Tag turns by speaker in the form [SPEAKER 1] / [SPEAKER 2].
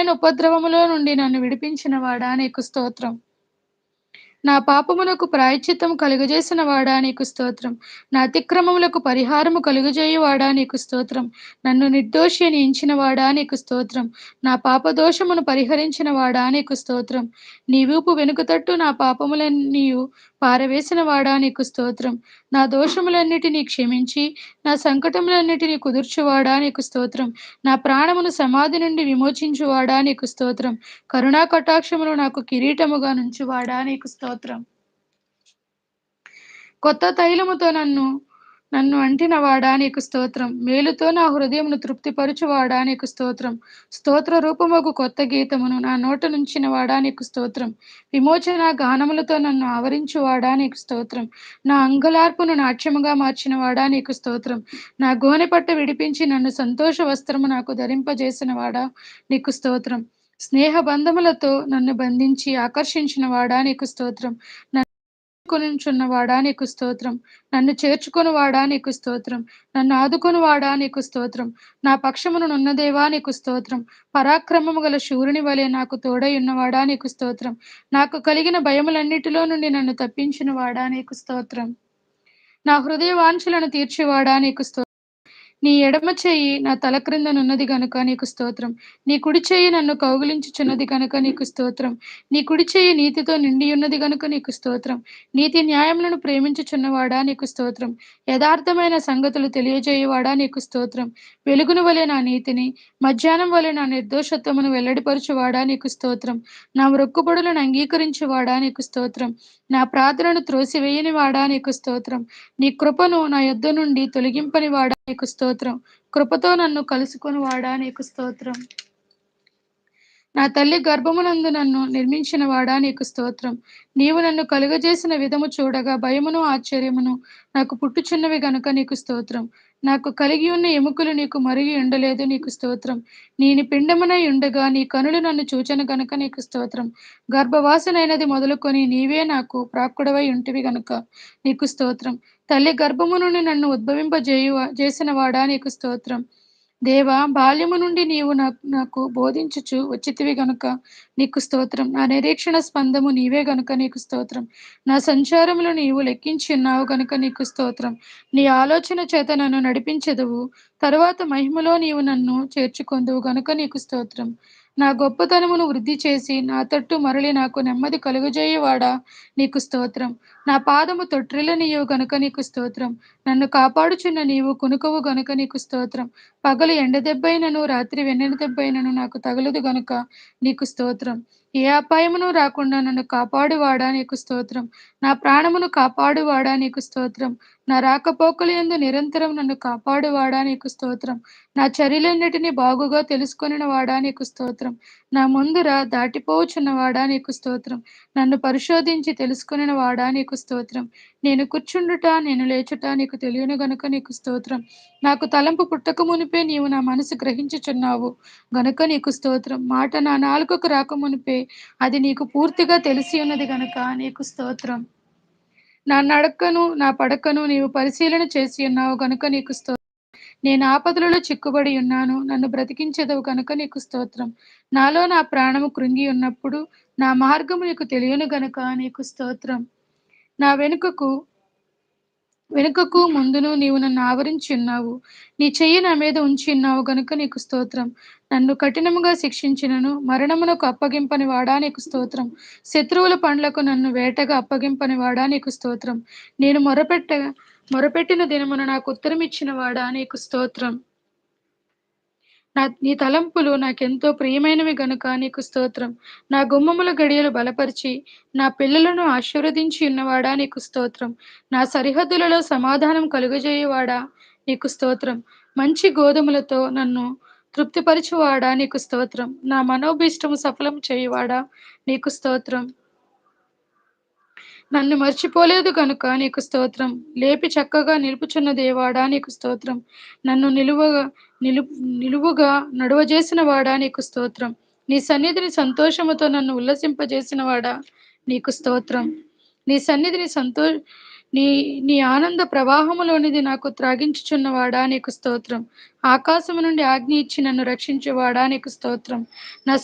[SPEAKER 1] ఘోరమైన ఉపద్రవములో నుండి నన్ను విడిపించిన వాడా నీకు స్తోత్రం. నా పాపమునకు ప్రాయశ్చిత్తము కలుగజేసిన వాడా నీకు స్తోత్రం. నా అతిక్రమములకు పరిహారము కలుగజేయువాడా నీకు స్తోత్రం. నన్ను నిర్దోషి అని ఎంచిన వాడా నీకు స్తోత్రం. నా పాపదోషమును పరిహరించిన వాడా నీకు స్తోత్రం. నీ వీపు వెనుక తట్టు నా పాపములన్నీయు పారవేసిన వాడా నీకు స్తోత్రం. నా దోషములన్నిటినీ క్షమించి నా సంకటములన్నిటినీ కుదుర్చువాడా నీకు స్తోత్రం. నా ప్రాణమును సమాధి నుండి విమోచించువాడా నీకు స్తోత్రం. కరుణా కటాక్షములు నాకు కిరీటముగా నుంచువాడా నీకు స్తోత్రం. కొత్త తైలముతో నన్ను నన్ను అంటిన వాడా నీకు స్తోత్రం. మేలుతో నా హృదయమును తృప్తిపరచువాడా నీకు స్తోత్రం. స్తోత్ర రూపమగు కొత్త గీతమును నా నోట నుంచిన వాడా నీకు స్తోత్రం. విమోచన గానములతో నన్ను ఆవరించువాడా నీకు స్తోత్రం. నా అంగలార్పును నాట్యముగా మార్చిన వాడా నీకు స్తోత్రం. నా గోనె పట్ట విడిపించి నన్ను సంతోష వస్త్రము నాకు ధరింపజేసిన వాడా నీకు స్తోత్రం. స్నేహ బంధములతో నన్ను బంధించి ఆకర్షించిన వాడా నీకు స్తోత్రం. కొనుచున్నవాడా నీకు స్తోత్రం. నన్ను చేర్చుకొనువాడా నీకు స్తోత్రం. నన్ను ఆదుకొనువాడా నీకు స్తోత్రం. నా పక్షమున దేవా నీకు స్తోత్రం. పరాక్రమము గల శూరుని వలె నాకు తోడై ఉన్నవాడా నీకు స్తోత్రం. నాకు కలిగిన భయములన్నిటిలో నుండి నన్ను తప్పించిన వాడా నీకు స్తోత్రం. నా హృదయ వాంఛలను తీర్చేవాడా నీకు స్తోత్రం. నీ ఎడమ చెయ్యి నా తల క్రిందనున్నది గనుక నీకు స్తోత్రం. నీ కుడి చెయ్యి నన్ను కౌగిలించుచున్నది గనుక నీకు స్తోత్రం. నీ కుడి చెయ్యి నీతితో నిండియున్నది గనుక నీకు స్తోత్రం. నీతి న్యాయములను ప్రేమించుచున్నవాడా నీకు స్తోత్రం. యథార్థమైన సంగతులు తెలియజేయువాడా నీకు స్తోత్రం. వెలుగును వలె నా నీతిని, మధ్యాహ్నం వలె నా నిర్దోషత్వమును వెల్లడిపరచువాడా నీకు స్తోత్రం. నా మొక్కుబడులను అంగీకరించువాడా నీకు స్తోత్రం. నా ప్రార్థనను త్రోసివేయని వాడా నీకు స్తోత్రం. నీ కృపను నా యొద్ద నుండి తొలగింపని వాడా నీకు స్తోత్రం. కృపతో నన్ను కలుసుకొని వాడా నీకు స్తోత్రం. నా తల్లి గర్భమునందు నన్ను నిర్మించిన వాడా నీకు స్తోత్రం. నీవు నన్ను కలుగజేసిన విధము చూడగా భయమును ఆశ్చర్యమును నాకు పుట్టుచున్నవి గనుక నీకు స్తోత్రం. నాకు కలిగి ఉన్న ఎముకలు నీకు మరుగి ఉండలేదు నీకు స్తోత్రం. నేను పిండమునై ఉండగా నీ కనులు నన్ను చూచను గనుక నీకు స్తోత్రం. గర్భవాసనైనది మొదలుకొని నీవే నాకు ప్రాక్కుడవై ఉంటివి గనుక నీకు స్తోత్రం. తల్లి గర్భము నుండి నన్ను చేసిన వాడా నీకు స్తోత్రం. దేవా, బాల్యము నుండి నీవు నాకు బోధించుచు వచ్చితివి గనుక నీకు స్తోత్రం. నా నిరీక్షణ స్పందము నీవే గనుక నీకు స్తోత్రం. నా సంచారములు నీవు లెక్కించి ఉన్నావు గనుక నీకు స్తోత్రం. నీ ఆలోచన చేత నన్ను నడిపించెదవు. తరువాత మహిమలో నీవు నన్ను చేర్చుకొందువు గనుక నీకు స్తోత్రం. నా గొప్పతనమును వృద్ధి చేసి నా తట్టు మరలి నాకు నెమ్మది కలుగజేయువాడా నీకు స్తోత్రం. నా పాదము తొట్రిల్లనియ్యవు గనుక నీకు స్తోత్రం. నన్ను కాపాడుచున్న నీవు కునుకవు గనుక నీకు స్తోత్రం. పగలు ఎండదెబ్బైనను రాత్రి వెన్నెల దెబ్బైనను నాకు తగలదు గనుక నీకు స్తోత్రం. ఏ అపాయమును రాకుండా నన్ను కాపాడువాడా నీకు స్తోత్రం. నా ప్రాణమును కాపాడువాడా నీకు స్తోత్రం. నా రాకపోకల యందు నిరంతరం నన్ను కాపాడువాడా నీకు స్తోత్రం. నా చర్యలన్నిటినీ బాగుగా తెలుసుకొనిన వాడా నీకు స్తోత్రం. నా ముందుర దాటిపోవచ్చున్నవాడా నీకు స్తోత్రం. నన్ను పరిశోధించి తెలుసుకొనిన వాడా నీకు స్తోత్రం. నేను కూర్చుండుట నేను లేచుట నీకు తెలియను గనుక నీకు స్తోత్రం. నాకు తలంపు పుట్టక మునిపే నీవు నా మనసు గ్రహించుచున్నావు గనుక నీకు స్తోత్రం. మాట నా నాలుకకు రాకమునిపే అది నీకు పూర్తిగా తెలిసి ఉన్నది గనుక నీకు స్తోత్రం. నా నడకను నా పడకను నీవు పరిశీలన చేసి ఉన్నావు గనుక నీకు స్తోత్రం. నేను ఆపదలలో చిక్కుబడి ఉన్నాను. నన్ను బ్రతికించెదవు గనుక నీకు స్తోత్రం. నాలో నా ప్రాణము కృంగి ఉన్నప్పుడు నా మార్గము నీకు తెలియను గనుక నీకు స్తోత్రం. నా వెనుకకు ముందును నీవు నన్ను ఆవరించి ఉన్నావు. నీ చెయ్యి నా మీద ఉంచి ఉన్నావు గనుక నీకు స్తోత్రం. నన్ను కఠినముగా శిక్షించినను మరణమునకు అప్పగింపని వాడా నీకు స్తోత్రం. శత్రువుల పండ్లకు నన్ను వేటగా అప్పగింపని వాడా నీకు స్తోత్రం. నేను మొరపెట్టిన దినమున నాకు ఉత్తరం ఇచ్చిన వాడా నీకు స్తోత్రం. నీ తలంపులు నాకెంతో ప్రియమైనవి గనుక నీకు స్తోత్రం. నా గుమ్మముల గడియలు బలపరిచి నా పిల్లలను ఆశీర్వదించి ఉన్నవాడా నీకు స్తోత్రం. నా సరిహద్దులలో సమాధానం కలుగజేయువాడా నీకు స్తోత్రం. మంచి గోధుమలతో నన్ను తృప్తిపరచువాడా నీకు స్తోత్రం. నా మనోభీష్టము సఫలం చేయువాడా నీకు స్తోత్రం. నన్ను మర్చిపోలేదు గనుక నీకు స్తోత్రం. లేపి చక్కగా నిలుపుచున్న దేవాడా నీకు స్తోత్రం. నన్ను నిలువుగా నడువజేసిన వాడా నీకు స్తోత్రం. నీ సన్నిధిని సంతోషముతో నన్ను ఉల్లసింపజేసిన వాడా నీకు స్తోత్రం. నీ సన్నిధిని నీ నీ ఆనంద ప్రవాహములోనిది నాకు త్రాగించుచున్నవాడా నీకు స్తోత్రం. ఆకాశము నుండి ఆజ్ఞ ఇచ్చి నన్ను రక్షించేవాడా నీకు స్తోత్రం. నా